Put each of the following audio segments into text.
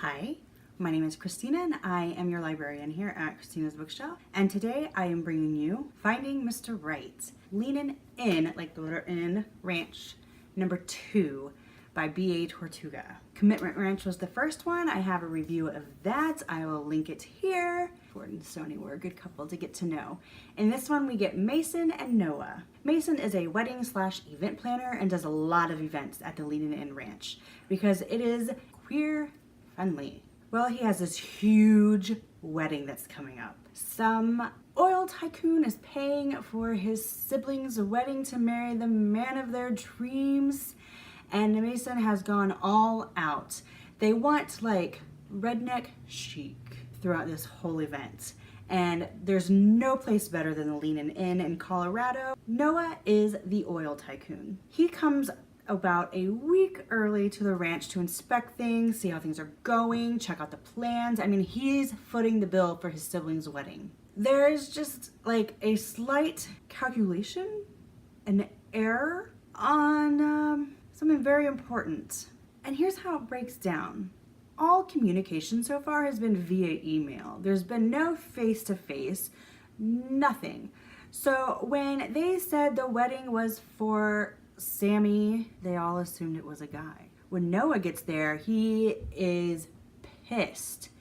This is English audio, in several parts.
Hi, my name is Christina and I am your librarian here at Christina's Bookshelf. And today I am bringing you Finding Mr. Wright, Leanin N, like the letter N Ranch, #2 by B.A. Tortuga. Commitment Ranch was the first one. I have a review of that. I will link it here. Ford and Sony were a good couple to get to know. In this one, we get Mason and Noah. Mason is a wedding/event planner and does a lot of events at the Leanin N Ranch because it is queer friendly. Well, he has this huge wedding that's coming up. Some oil tycoon is paying for his sibling's wedding to marry the man of their dreams, and Mason has gone all out. They want like redneck chic throughout this whole event, and there's no place better than the Leanin Inn in Colorado. Noah is the oil tycoon. He comes about a week early to the ranch to inspect things, see how things are going, check out the plans. I mean, he's footing the bill for his sibling's wedding. There's just like a slight calculation, an error on something very important. And here's how it breaks down. All communication so far has been via email. There's been no face-to-face, nothing. So when they said the wedding was for Sammy, they all assumed it was a guy. When Noah gets there, he is pissed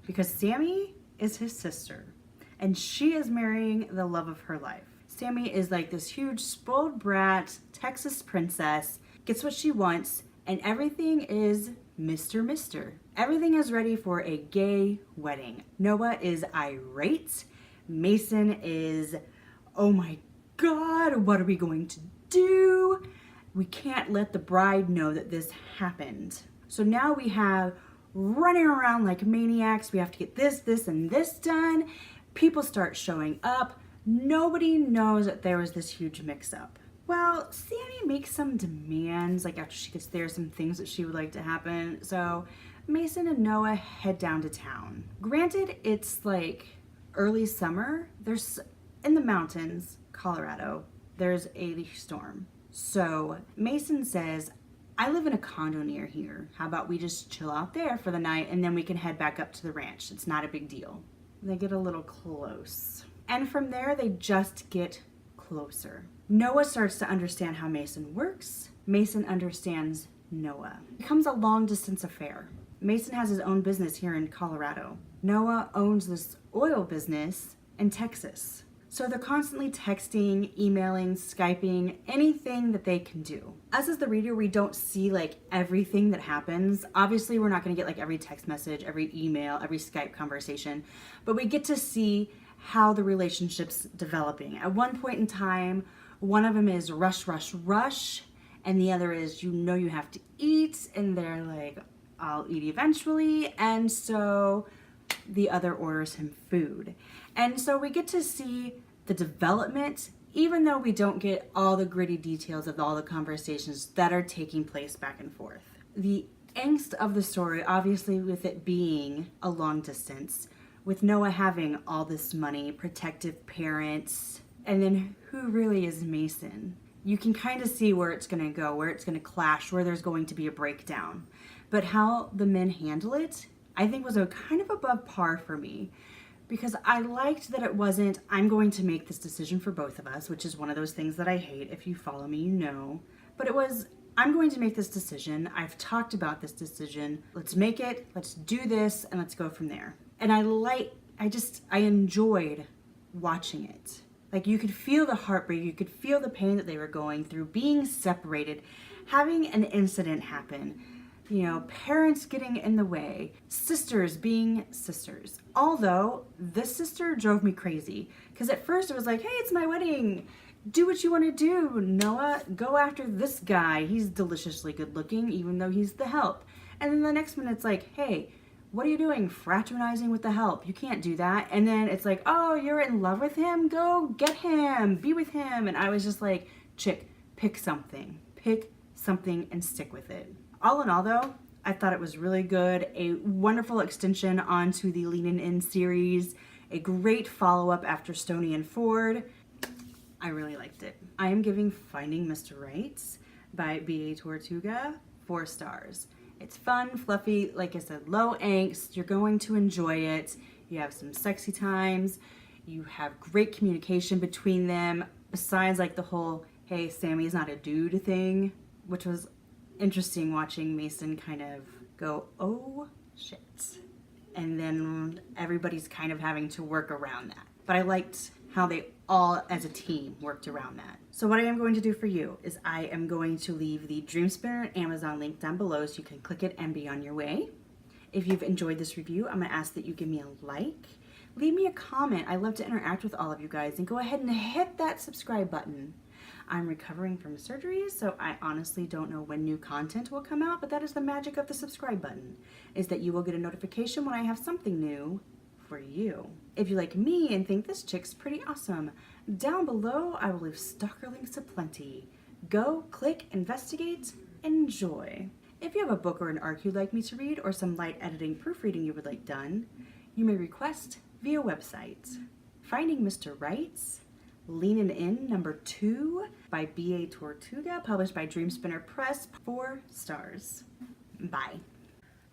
because Sammy is his sister and she is marrying the love of her life. Sammy is like this huge spoiled brat, Texas princess, gets what she wants, and everything is Mr. Everything is ready for a gay wedding. Noah is irate. Mason is, oh my God, what are we going to do? We can't let the bride know that this happened. So now we have running around like maniacs. We have to get this, and this done. People start showing up. Nobody knows that there was this huge mix-up. Well, Sammy makes some demands, like after she gets there, some things that she would like to happen. So Mason and Noah head down to town. Granted, it's like early summer. There's in the mountains, Colorado, there's a storm. So Mason says, I live in a condo near here. How about we just chill out there for the night and then we can head back up to the ranch. It's not a big deal. They get a little close. And from there, they just get closer. Noah starts to understand how Mason works. Mason understands Noah. It becomes a long distance affair. Mason has his own business here in Colorado. Noah owns this oil business in Texas. So they're constantly texting, emailing, Skyping, anything that they can do. Us as the reader, we don't see like everything that happens. Obviously, we're not gonna get like every text message, every email, every Skype conversation, but we get to see how the relationship's developing. At one point in time, one of them is rush, and the other is, you know, you have to eat, and they're like, I'll eat eventually, and so the other orders him food. And so we get to see the development, even though we don't get all the gritty details of all the conversations that are taking place back and forth. The angst of the story, obviously with it being a long distance, with Noah having all this money, protective parents, and then who really is Mason? You can kind of see where it's gonna go, where it's gonna clash, where there's going to be a breakdown. But how the men handle it, I think was a kind of above par for me, because I liked that it wasn't, I'm going to make this decision for both of us, which is one of those things that I hate. If you follow me, you know. But it was, I'm going to make this decision. I've talked about this decision. Let's make it, let's do this, and let's go from there. And I enjoyed watching it. Like, you could feel the heartbreak, you could feel the pain that they were going through, being separated, having an incident happen, you know, parents getting in the way, sisters being sisters. Although this sister drove me crazy, because at first it was like, hey, it's my wedding. Do what you want to do, Noah. Go after this guy. He's deliciously good looking, even though he's the help. And then the next minute it's like, hey, what are you doing? Fraternizing with the help. You can't do that. And then it's like, oh, you're in love with him? Go get him. Be with him. And I was just like, chick, pick something. Pick something and stick with it. All in all, though, I thought it was really good. A wonderful extension onto the Leanin N series. A great follow-up after Stoney and Ford. I really liked it. I am giving Finding Mr. Wright by B.A. Tortuga 4 stars. It's fun, fluffy, like I said, low angst. You're going to enjoy it. You have some sexy times. You have great communication between them. Besides like the whole, hey, Sammy's not a dude thing, which was interesting watching Mason kind of go, oh shit. And then everybody's kind of having to work around that. But I liked how they all as a team worked around that. So what I am going to do for you is I am going to leave the Dream Spinner Amazon link down below so you can click it and be on your way. If you've enjoyed this review, I'm gonna ask that you give me a like, leave me a comment. I love to interact with all of you guys, and go ahead and hit that subscribe button. I'm recovering from surgery, so I honestly don't know when new content will come out, but that is the magic of the subscribe button, is that you will get a notification when I have something new for you. If you like me and think this chick's pretty awesome, down below I will leave stalker links aplenty. Go, click, investigate, enjoy. If you have a book or an arc you'd like me to read, or some light editing proofreading you would like done, you may request via website. Finding Mr. Wright's Leanin N #2 by B.A. Tortuga, published by Dream Spinner Press, 4 stars. Bye.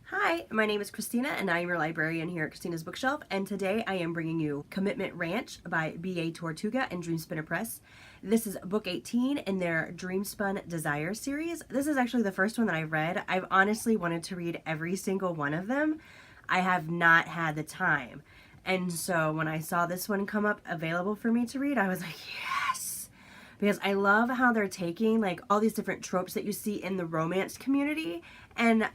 Hi, my name is Christina and I am your librarian here at Christina's Bookshelf, and today I am bringing you Commitment Ranch by B.A. Tortuga and Dream Spinner Press. This is book 18 in their Dream Spun Desire series. This is actually the first one that I've read. I've honestly wanted to read every single one of them. I have not had the time. And so when I saw this one come up available for me to read, I was like, yes! Because I love how they're taking like all these different tropes that you see in the romance community and